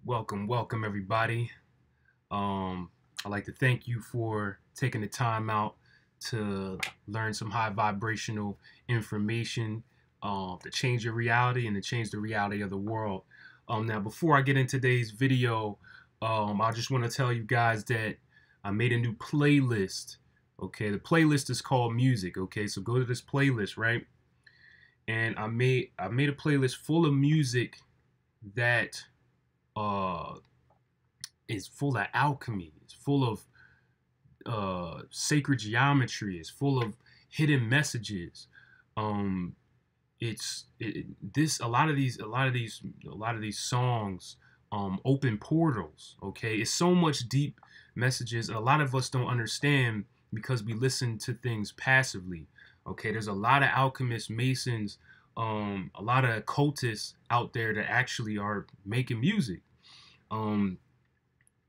Welcome everybody. I'd like to thank you for taking the time out to learn some high vibrational information to change your reality and to change the reality of the world. Now, before I get into today's video, I just want to tell you guys that I made a new playlist. Okay, the playlist is called Music. Okay, so go to this playlist, right? And I made a playlist full of music that uh is full of alchemy. It's full of sacred geometry. It's full of hidden messages. Um, this a lot of these songs open portals. Okay, it's so much deep messages. A lot of us don't understand because we listen to things passively. Okay, there's a lot of alchemists, masons, a lot of occultists out there that actually are making music. Um,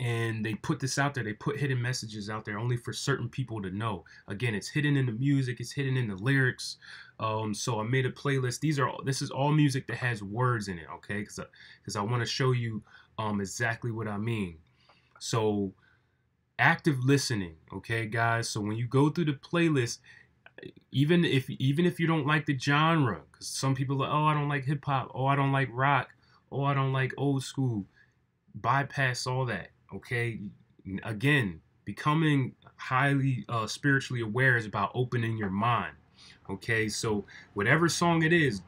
and they put this out there. They put hidden messages out there only for certain people to know. Again, it's hidden in the music. It's hidden in the lyrics. So I made a playlist. This is all music that has words in it. Okay, because I want to show you exactly what I mean. So active listening. Okay, guys. So when you go through the playlist, even if you don't like the genre, because some people are, oh, I don't like hip hop. Oh, I don't like rock. Oh, I don't like old school. Bypass all that. Okay, again, becoming highly spiritually aware is about opening your mind. Okay, so whatever song it is,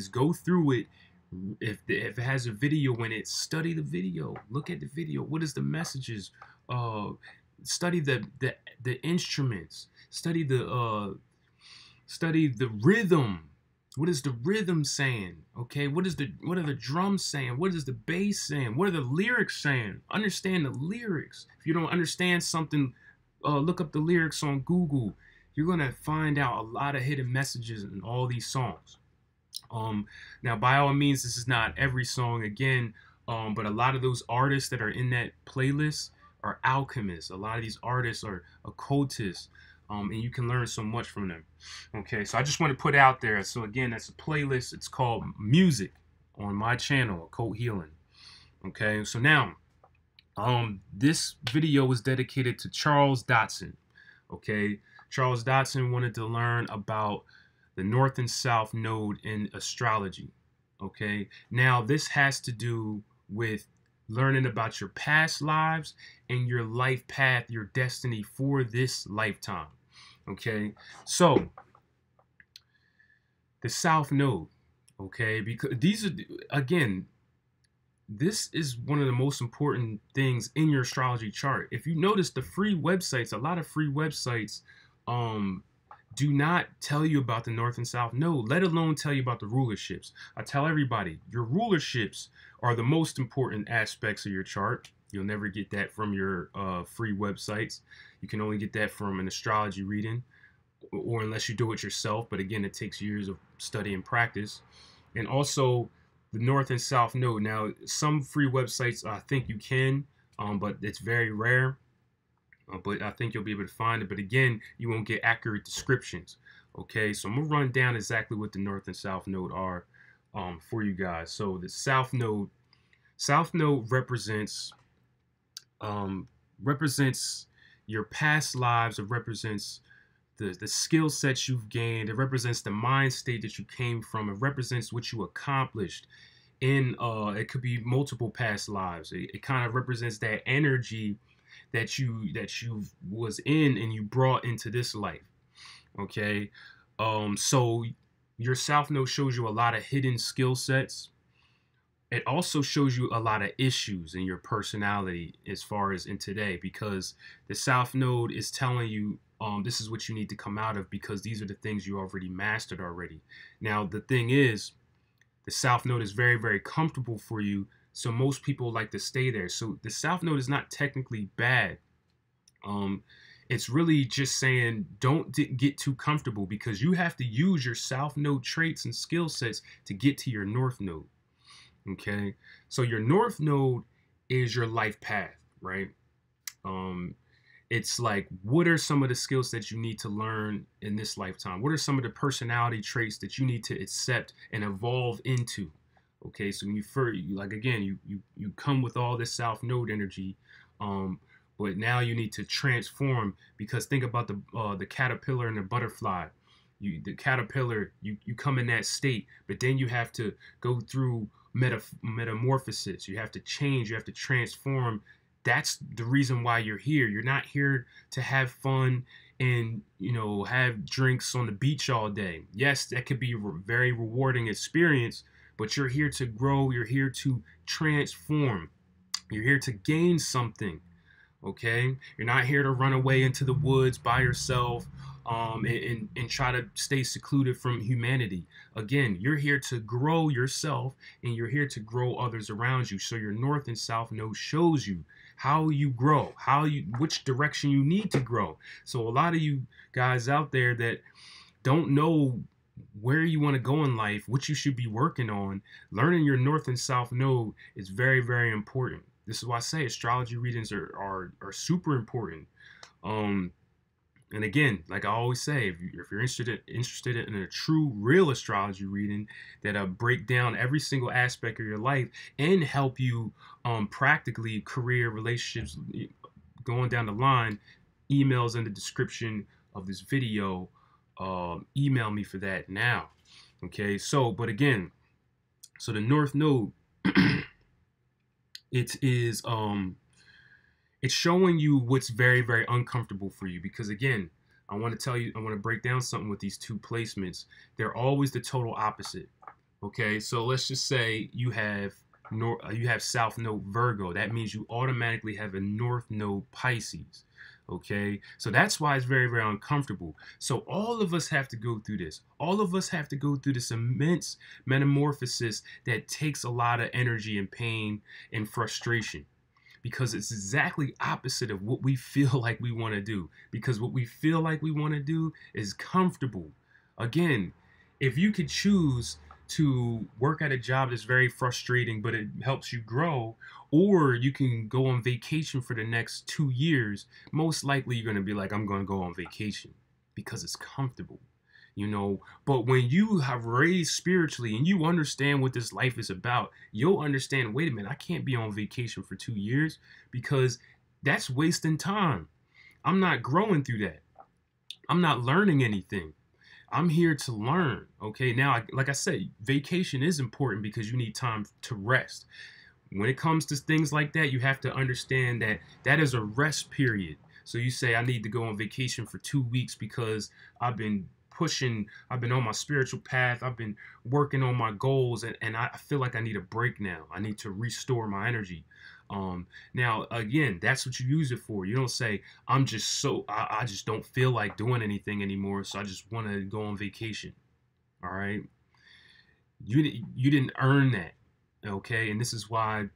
go through it. If it has a video in it, study the video. Look at the video. What is the messages? Study the instruments. Study the rhythm. What is the rhythm saying? Okay, what are the drums saying? What is the bass saying? What are the lyrics saying? Understand the lyrics. If you don't understand something, look up the lyrics on Google. You're gonna find out a lot of hidden messages in all these songs. Now, by all means, this is not every song again, but a lot of those artists that are in that playlist are alchemists. A lot of these artists are occultists. And you can learn so much from them. Okay, so I just want to put out there. So again, that's a playlist. It's called Music on my channel, Occult Healing. Okay, so now, this video was dedicated to Charles Dodson. Okay, Charles Dodson wanted to learn about the North and South node in astrology. Okay, now this has to do with learning about your past lives and your life path, your destiny for this lifetime. Okay, so the South Node, okay, because these are, again, this is one of the most important things in your astrology chart. If you notice the free websites, a lot of free websites do not tell you about the North and South Node, let alone tell you about the rulerships. I tell everybody, your rulerships are the most important aspects of your chart. You'll never get that from your free websites. You can only get that from an astrology reading, or unless you do it yourself. But again, it takes years of study and practice. And also the North and South Node. Now, some free websites, I think you can, but it's very rare. But I think you'll be able to find it. But again, you won't get accurate descriptions. Okay, so I'm going to run down exactly what the North and South Node are for you guys. So the South Node represents your past lives. It represents the skill sets you've gained. It represents the mind state that you came from. It represents what you accomplished in it could be multiple past lives. It kind of represents that energy that you was in and you brought into this life. Okay, so your South Node shows you a lot of hidden skill sets. It also shows you a lot of issues in your personality as far as in today, because the South Node is telling you this is what you need to come out of, because these are the things you already mastered already. Now, the thing is, the South Node is very, very comfortable for you, so most people like to stay there. So the South Node is not technically bad. It's really just saying don't get too comfortable, because you have to use your South Node traits and skill sets to get to your North Node. Okay, so your North Node is your life path, right? It's like, what are some of the skills that you need to learn in this lifetime? What are some of the personality traits that you need to accept and evolve into? Okay, so when like again, you come with all this South Node energy, um, but now you need to transform, because think about the caterpillar and the butterfly. The caterpillar, you come in that state, but then you have to go through metamorphosis. You have to change. You have to transform. That's the reason why you're here. You're not here to have fun and have drinks on the beach all day. Yes, that could be a very rewarding experience, but you're here to grow. You're here to transform. You're here to gain something. Okay, you're not here to run away into the woods by yourself, and try to stay secluded from humanity. Again, you're here to grow yourself, and you're here to grow others around you. So your north and south node shows you how you grow, which direction you need to grow. So a lot of you guys out there that don't know where you want to go in life, what you should be working on, learning your north and south node is very, very important. This is why I say astrology readings are super important. And again, like I always say, if you're interested in a true, real astrology reading that'll break down every single aspect of your life and help you practically career, relationships, going down the line, emails in the description of this video. Email me for that now. Okay, so but again, so the North Node, it's showing you what's very, very uncomfortable for you, because again, I want to break down something with these two placements. They're always the total opposite. Okay, so let's just say you have South Node Virgo. That means you automatically have a North Node Pisces. Okay, so that's why it's very, very uncomfortable. So all of us have to go through this. All of us have to go through this immense metamorphosis that takes a lot of energy and pain and frustration, because it's exactly opposite of what we feel like we want to do. Because what we feel like we want to do is comfortable. Again, if you could choose to work at a job that's very frustrating, but it helps you grow, or you can go on vacation for the next 2 years, most likely you're going to be like, I'm going to go on vacation because it's comfortable. But when you have raised spiritually and you understand what this life is about, you'll understand, wait a minute, I can't be on vacation for 2 years, because that's wasting time. I'm not growing through that. I'm not learning anything. I'm here to learn. Okay, now, like I said, vacation is important because you need time to rest. When it comes to things like that, you have to understand that that is a rest period. So you say, I need to go on vacation for 2 weeks because I've been on my spiritual path, I've been working on my goals, and I feel like I need a break now. I need to restore my energy. Now, again, that's what you use it for. You don't say, I just don't feel like doing anything anymore, so I just want to go on vacation. All right? You didn't earn that, okay? And this is why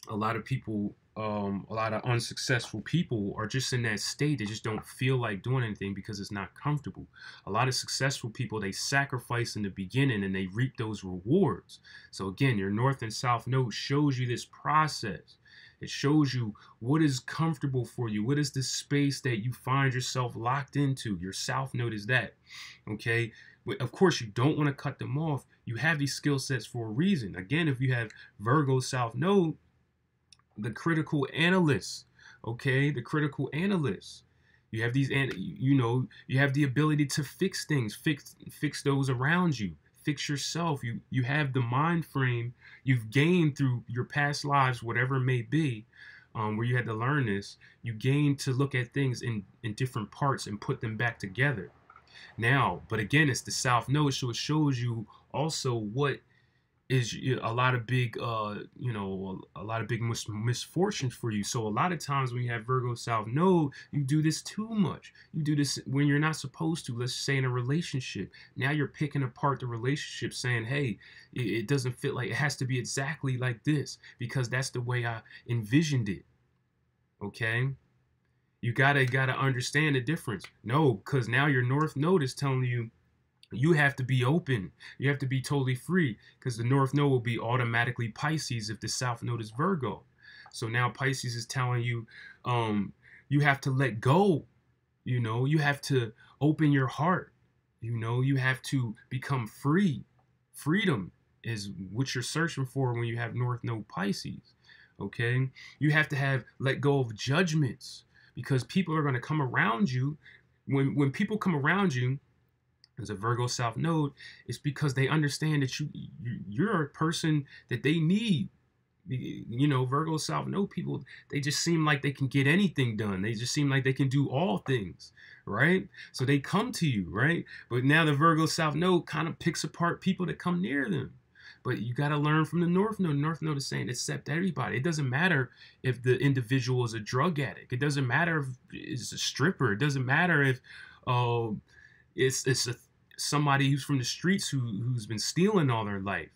a lot of people, a lot of unsuccessful people are just in that state. They just don't feel like doing anything because it's not comfortable. A lot of successful people, they sacrifice in the beginning and they reap those rewards. So again, your north and south node shows you this process. It shows you what is comfortable for you. What is the space that you find yourself locked into? Your south node is that. Okay. Of course, you don't want to cut them off. You have these skill sets for a reason. Again, if you have Virgo south node, the critical analysts, okay, the critical analysts, you have these, you have the ability to fix things, fix those around you, fix yourself. You have the mind frame you've gained through your past lives, whatever it may be, where you had to learn this. You gain to look at things in different parts and put them back together. Now, but again, it's the south node, so it shows you also what is a lot of big, misfortunes for you. So a lot of times when you have Virgo South Node, you do this too much. You do this when you're not supposed to. Let's say in a relationship. Now you're picking apart the relationship, saying, hey, it doesn't fit, like it has to be exactly like this because that's the way I envisioned it. Okay? You gotta understand the difference. No, because now your North Node is telling you, you have to be open. You have to be totally free, because the North Node will be automatically Pisces if the South Node is Virgo. So now Pisces is telling you, you have to let go. You have to open your heart. You have to become free. Freedom. is what you're searching for when you have North Node Pisces. Okay, you have to have let go of judgments, because people are going to come around you. When people come around you as a Virgo South Node, it's because they understand that you're a person that they need. You know, Virgo South Node people, they just seem like they can get anything done. They just seem like they can do all things, right? So they come to you, right? But now the Virgo South Node kind of picks apart people that come near them. But you got to learn from the North Node. North Node is saying accept everybody. It doesn't matter if the individual is a drug addict. It doesn't matter if it's a stripper. It doesn't matter if somebody who's from the streets who's been stealing all their life.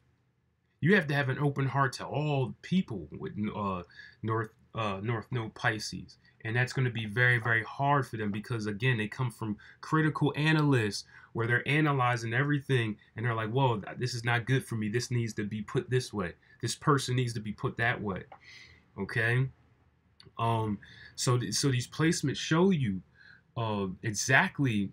You have to have an open heart to all people with North Node Pisces. And that's going to be very, very hard for them, because, again, they come from critical analysts where they're analyzing everything and they're like, whoa, this is not good for me. This needs to be put this way. This person needs to be put that way. Okay? So these placements show you exactly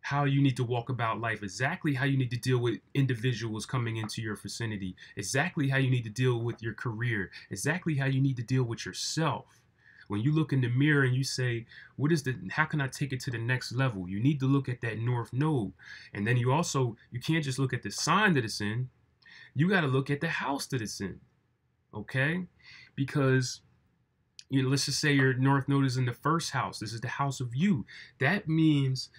how you need to walk about life, exactly how you need to deal with individuals coming into your vicinity, exactly how you need to deal with your career, exactly how you need to deal with yourself. When you look in the mirror and you say, how can I take it to the next level? You need to look at that North Node. And then you can't just look at the sign that it's in. You got to look at the house that it's in. Okay? Because, let's just say your North Node is in the first house. This is the house of you. That means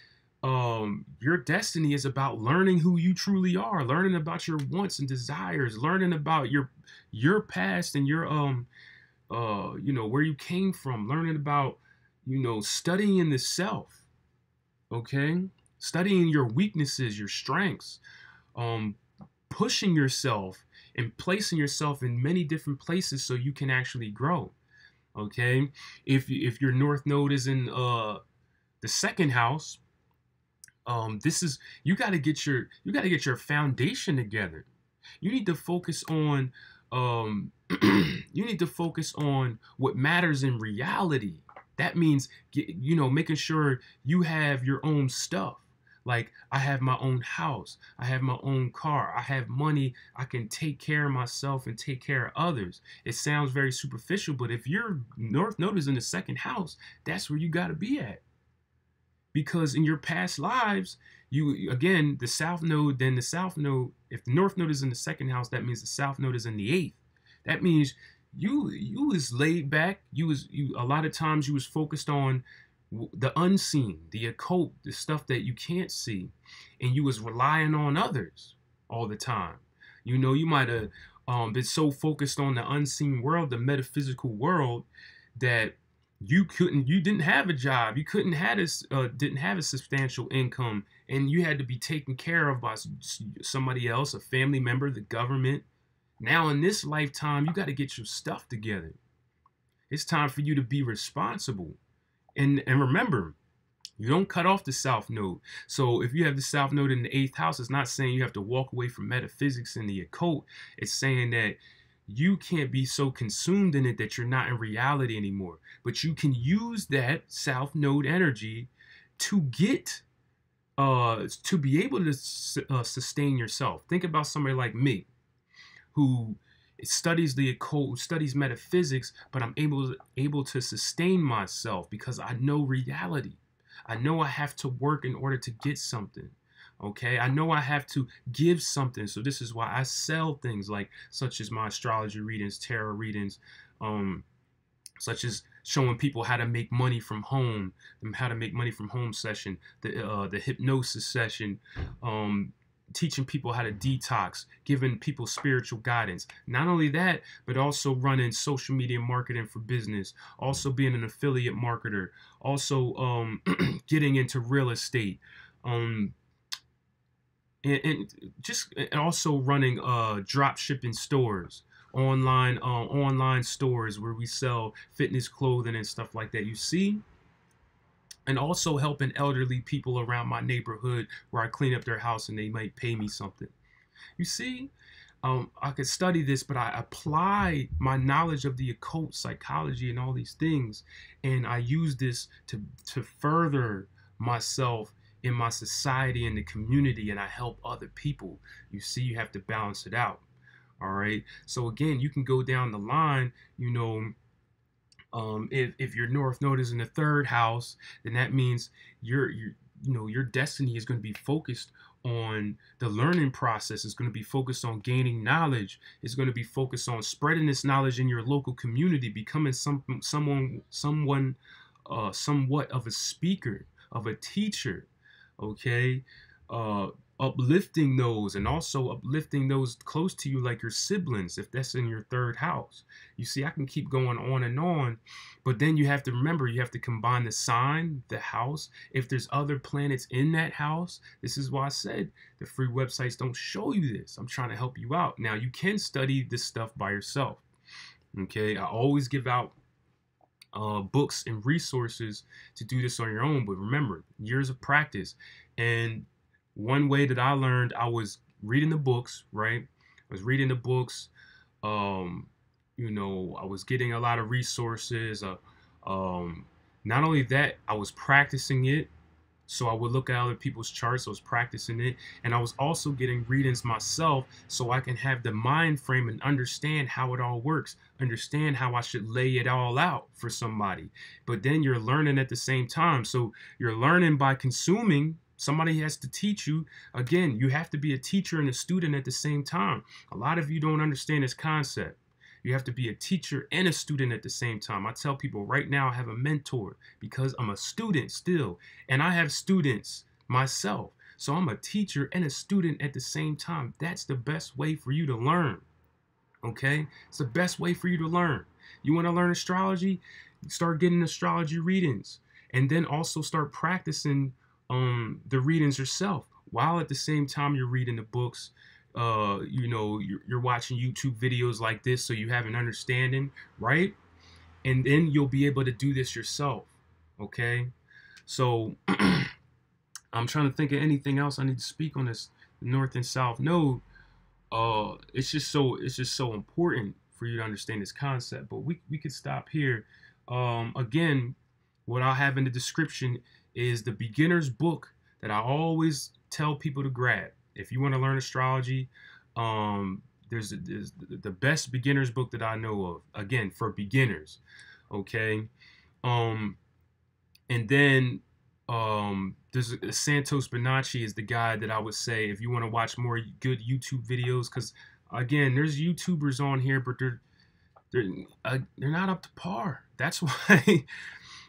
your destiny is about learning who you truly are, learning about your wants and desires, learning about your past and your where you came from, learning about studying the self. Okay, studying your weaknesses, your strengths, pushing yourself and placing yourself in many different places so you can actually grow. Okay, if your North Node is in the second house, you got to get your foundation together. You need to focus on what matters in reality. That means making sure you have your own stuff. Like, I have my own house, I have my own car, I have money, I can take care of myself and take care of others. It sounds very superficial, but if your North Node is in the second house, that's where you got to be at. Because in your past lives, the South Node, if the North Node is in the second house, that means the South Node is in the eighth. That means you was laid back. A lot of times you was focused on the unseen, the occult, the stuff that you can't see, and you was relying on others all the time. You might have been so focused on the unseen world, the metaphysical world, that you didn't have a job, you didn't have a substantial income, and you had to be taken care of by somebody else, a family member, the government. Now in this lifetime, you got to get your stuff together. It's time for you to be responsible. And remember, you don't cut off the South Node. So if you have the South Node in the 8th house, it's not saying you have to walk away from metaphysics and the occult. It's saying that you can't be so consumed in it that you're not in reality anymore. But you can use that South Node energy to be able to sustain yourself. Think about somebody like me, who studies the occult, studies metaphysics, but I'm able to sustain myself because I know reality. I know I have to work in order to get something. Okay, I know I have to give something. So this is why I sell things such as my astrology readings, tarot readings, such as showing people how to make money from home, session, the hypnosis session, teaching people how to detox, giving people spiritual guidance. Not only that, but also running social media marketing for business, also being an affiliate marketer, also getting into real estate, and also running drop shipping stores, online stores where we sell fitness clothing and stuff like that. You see? And also helping elderly people around my neighborhood where I clean up their house and they might pay me something. You see, I could study this, but I apply my knowledge of the occult, psychology, and all these things, and I use this to further myself in my society and the community, and I help other people. You see, you have to balance it out. All right. So again, you can go down the line, if your North Node is in the third house, then that means your destiny is going to be focused on the learning process. It's going to be focused on gaining knowledge. It's going to be focused on spreading this knowledge in your local community, becoming somewhat of a speaker, of a teacher. Okay. Uplifting those, and also uplifting those close to you, like your siblings, if that's in your third house. You see, I can keep going on and on, but then you have to remember, you have to combine the sign, the house. If there's other planets in that house, this is why I said the free websites don't show you this. I'm trying to help you out. Now, you can study this stuff by yourself. Okay, I always give out books and resources to do this on your own, but remember, years of practice. And one way that I learned, I was reading the books, right? I was reading the books. I was getting a lot of resources. Not only that, I was practicing it. So I would look at other people's charts. I was practicing it. And I was also getting readings myself so I can have the mind frame and understand how it all works. Understand how I should lay it all out for somebody. But then you're learning at the same time. So you're learning by consuming. Somebody has to teach you. Again, you have to be a teacher and a student at the same time. A lot of you don't understand this concept. You have to be a teacher and a student at the same time. I tell people right now I have a mentor because I'm a student still, and I have students myself. So I'm a teacher and a student at the same time. That's the best way for you to learn. Okay? It's the best way for you to learn. You want to learn astrology? Start getting astrology readings, and then also start practicing the readings yourself, while at the same time you're reading the books. You're watching YouTube videos like this, so you have an understanding, right? And then you'll be able to do this yourself. Okay, so I'm trying to think of anything else I need to speak on this North and South Node. It's just so important for you to understand this concept. But we could stop here. Again, what I'll have in the description is the beginner's book that I always tell people to grab. If you want to learn astrology, there's the best beginner's book that I know of. Again, for beginners, okay. And then there's Santos Bonacci is the guy that I would say if you want to watch more good YouTube videos, because again, there's YouTubers on here, but they're not up to par. That's why.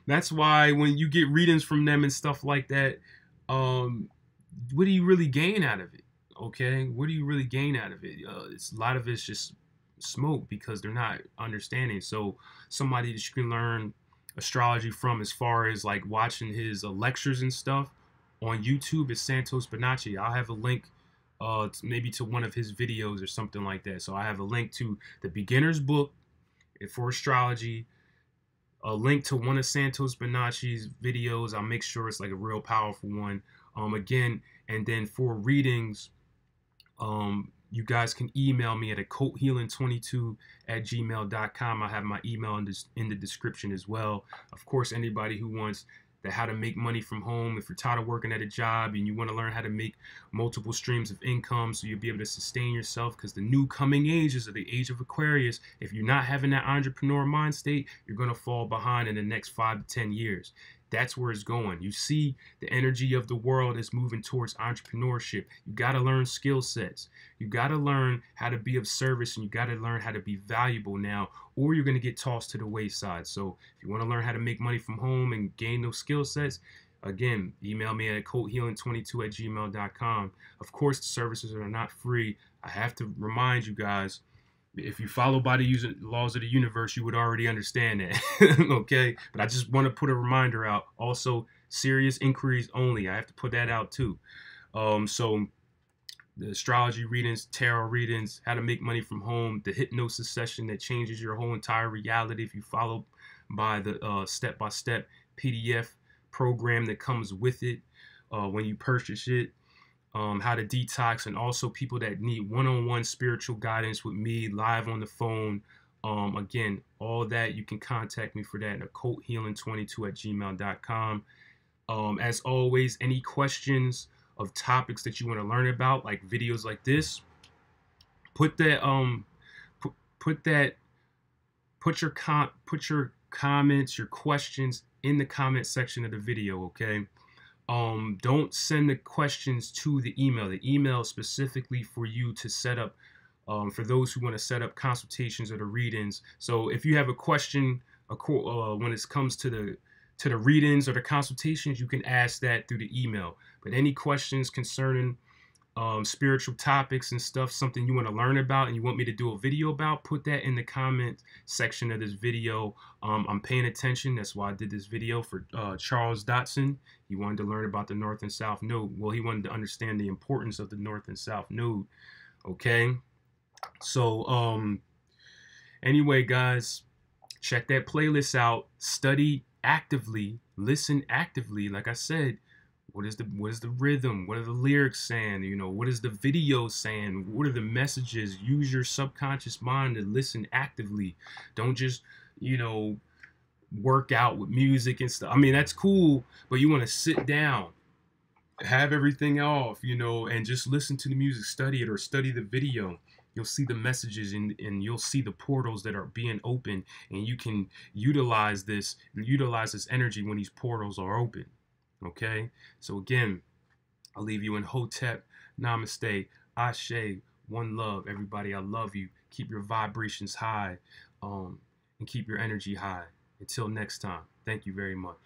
That's why when you get readings from them and stuff like that, what do you really gain out of it? Okay, what do you really gain out of it? A lot of it's just smoke because they're not understanding. So somebody that you can learn astrology from, as far as like watching his lectures and stuff on YouTube, is Santos Bonacci. I'll have a link maybe to one of his videos or something like that. So I have a link to the beginner's book for astrology, a link to one of Santos Bonacci's videos. I'll make sure it's like a real powerful one. Again, and then for readings, you guys can email me at occulthealing22@gmail.com. I have my email in the description as well. Of course, anybody who wants how to make money from home, if you're tired of working at a job and you want to learn how to make multiple streams of income so you'll be able to sustain yourself, because the new coming ages are the age of Aquarius. If you're not having that entrepreneur mind state, you're going to fall behind in the next 5 to 10 years. That's where it's going. You see, the energy of the world is moving towards entrepreneurship. You got to learn skill sets. You got to learn how to be of service, and you got to learn how to be valuable now, or you're going to get tossed to the wayside. So if you want to learn how to make money from home and gain those skill sets, again, email me at occulthealing22@gmail.com. Of course, the services are not free. I have to remind you guys, if you follow by the laws of the universe, you would already understand that. Okay? But I just want to put a reminder out. Also, serious inquiries only. I have to put that out too. So the astrology readings, tarot readings, how to make money from home, the hypnosis session that changes your whole entire reality if you follow by the step-by-step PDF program that comes with it when you purchase it. How to detox, and also people that need one-on-one spiritual guidance with me live on the phone. Again, all that, you can contact me for that at occulthealing22@gmail.com. As always, any questions of topics that you want to learn about, like videos like this, put that put that put your comments, your questions in the comment section of the video, okay? Don't send the questions to the email. The email is specifically for you to set up, for those who want to set up consultations or the readings. So if you have a question when it comes to the readings or the consultations, you can ask that through the email. But any questions concerning spiritual topics and stuff, something you want to learn about and you want me to do a video about, put that in the comment section of this video. I'm paying attention. That's why I did this video for Charles Dotson. He wanted to learn about the North and South Node. Well, he wanted to understand the importance of the North and South Node. Okay. So anyway, guys, check that playlist out. Study actively. Listen actively. Like I said, what is the rhythm? What are the lyrics saying? You know, what is the video saying? What are the messages? Use your subconscious mind to listen actively. Don't just, you know, work out with music and stuff. I mean, that's cool, but you want to sit down, have everything off, you know, and just listen to the music, study it, or study the video. You'll see the messages and you'll see the portals that are being opened, and you can utilize this energy when these portals are open. Okay, so again, I'll leave you in Hotep, Namaste, Ashe, one love. Everybody, I love you. Keep your vibrations high, and keep your energy high. Until next time, thank you very much.